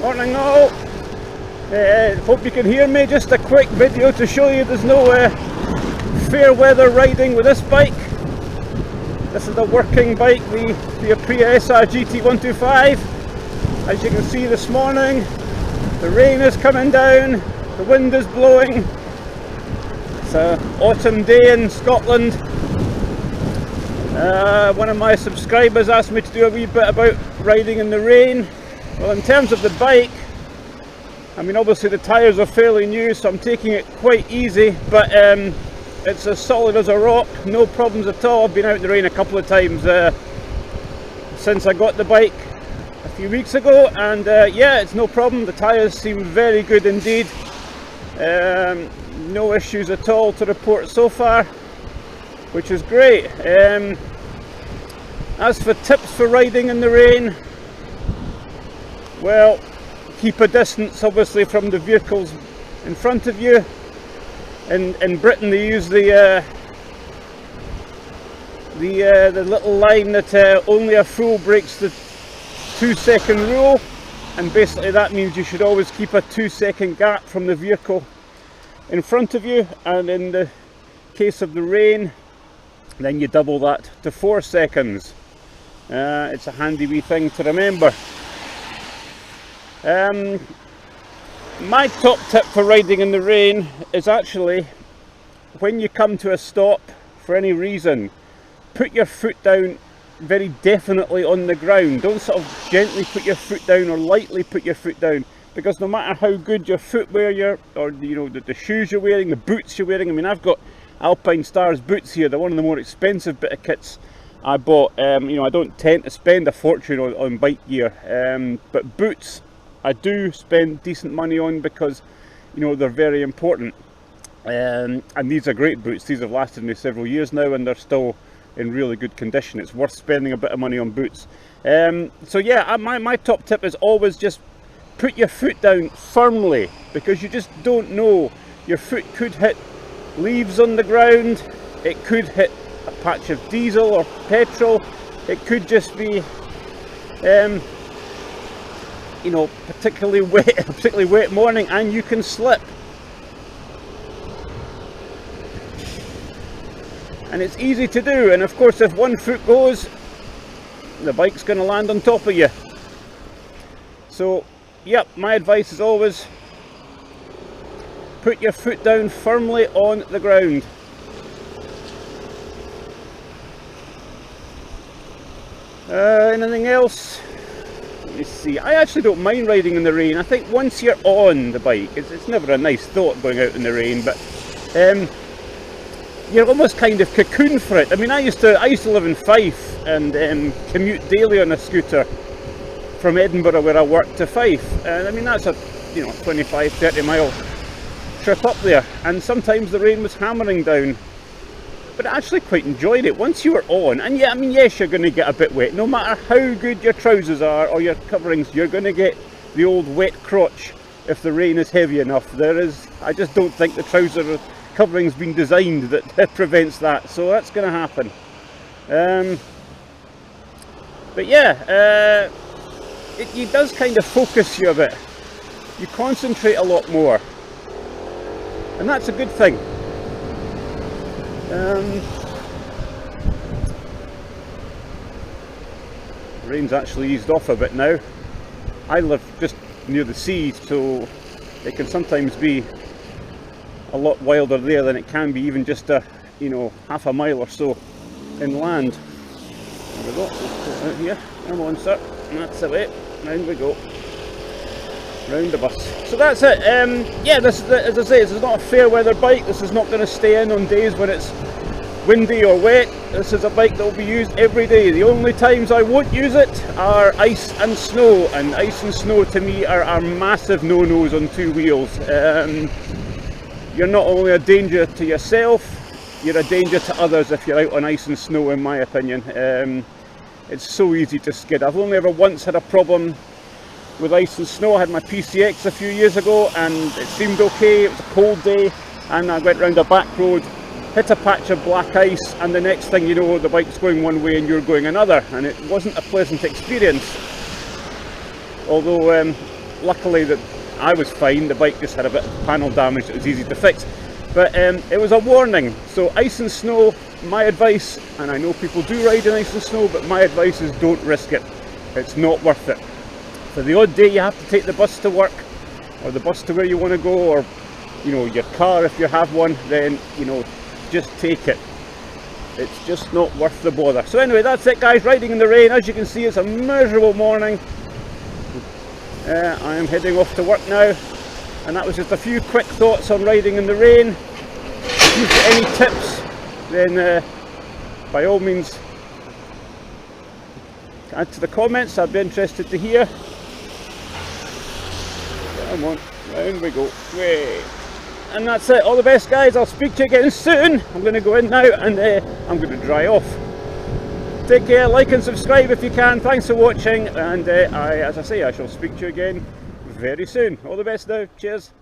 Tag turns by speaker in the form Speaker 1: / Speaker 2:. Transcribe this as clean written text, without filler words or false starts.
Speaker 1: Morning all. Hope you can hear me. Just a quick video to show you there's no fair weather riding with this bike. This is a working bike, the Aprilia GT 125. As you can see this morning, the rain is coming down, the wind is blowing. It's an autumn day in Scotland. One of my subscribers asked me to do a wee bit about riding in the rain. Well, in terms of the bike, I mean, obviously the tyres are fairly new, so I'm taking it quite easy, but it's as solid as a rock, no problems at all. I've been out in the rain a couple of times since I got the bike a few weeks ago, and yeah, it's no problem. The tyres seem very good indeed. No issues at all to report so far, which is great. As for tips for riding in the rain, well, keep a distance obviously from the vehicles in front of you. In Britain they use the little line that only a fool breaks the 2-second rule, and basically that means you should always keep a 2-second gap from the vehicle in front of you, and in the case of the rain then you double that to 4 seconds. It's a handy wee thing to remember. My top tip for riding in the rain is actually, when you come to a stop for any reason, put your foot down very definitely on the ground. Don't sort of gently put your foot down or lightly put your foot down, because no matter how good your footwear or the shoes you're wearing, the boots you're wearing. I mean, I've got Alpine Stars boots here. They're one of the more expensive bit of kits I bought. I don't tend to spend a fortune on bike gear, but boots I do spend decent money on, because they're very important, and these are great boots. These have lasted me several years now and they're still in really good condition. It's worth spending a bit of money on boots. So yeah, my top tip is always just put your foot down firmly, because you just don't know. Your foot could hit leaves on the ground, it could hit a patch of diesel or petrol, it could just be particularly wet morning, and you can slip. And it's easy to do, and of course if one foot goes, the bike's going to land on top of you. So yep, my advice is always put your foot down firmly on the ground. Anything else? Let me see. I actually don't mind riding in the rain. I think once you're on the bike, it's never a nice thought going out in the rain, but you're almost kind of cocooned for it. I mean, I used to live in Fife and commute daily on a scooter from Edinburgh, where I worked, to Fife, and I mean that's a 25-30 mile trip up there, and sometimes the rain was hammering down, but I actually quite enjoyed it once you were on. And yeah, I mean, yes, you're going to get a bit wet. No matter how good your trousers are or your coverings, you're going to get the old wet crotch if the rain is heavy enough. I just don't think the trouser covering's been designed that prevents that, so that's going to happen. But yeah, it does kind of focus you a bit. You concentrate a lot more, and that's a good thing. The rain's actually eased off a bit now. I live just near the sea, so it can sometimes be a lot wilder there than it can be even just half a mile or so inland. There we go. Let's go out here. Come on, sir. That's the way. Round we go. Round the bus. So that's it. Yeah, this is, as I say, this is not a fair weather bike. This is not going to stay in on days when it's windy or wet. This is a bike that will be used every day. The only times I won't use it are ice and snow, and ice and snow to me are massive no-nos on two wheels. You're not only a danger to yourself, you're a danger to others if you're out on ice and snow, in my opinion. It's so easy to skid. I've only ever once had a problem with ice and snow. I had my PCX a few years ago and it seemed okay. It was a cold day and I went round a back road, hit a patch of black ice, and the next thing you know the bike's going one way and you're going another, and it wasn't a pleasant experience. Although luckily that I was fine. The bike just had a bit of panel damage that was easy to fix. But it was a warning. So ice and snow, my advice, and I know people do ride in ice and snow, but my advice is don't risk it. It's not worth it. For the odd day you have to take the bus to work, or the bus to where you want to go, or you know, your car if you have one, then you know, just take it. It's just not worth the bother. So anyway, that's it guys, riding in the rain. As you can see, it's a miserable morning. I am heading off to work now, and that was just a few quick thoughts on riding in the rain. If you've got any tips, then by all means add to the comments. I'd be interested to hear. Come on, round we go. Way. And that's it. All the best guys. I'll speak to you again soon. I'm going to go in now, and I'm going to dry off. Take care, like and subscribe if you can. Thanks for watching, and as I say, I shall speak to you again very soon. All the best now. Cheers.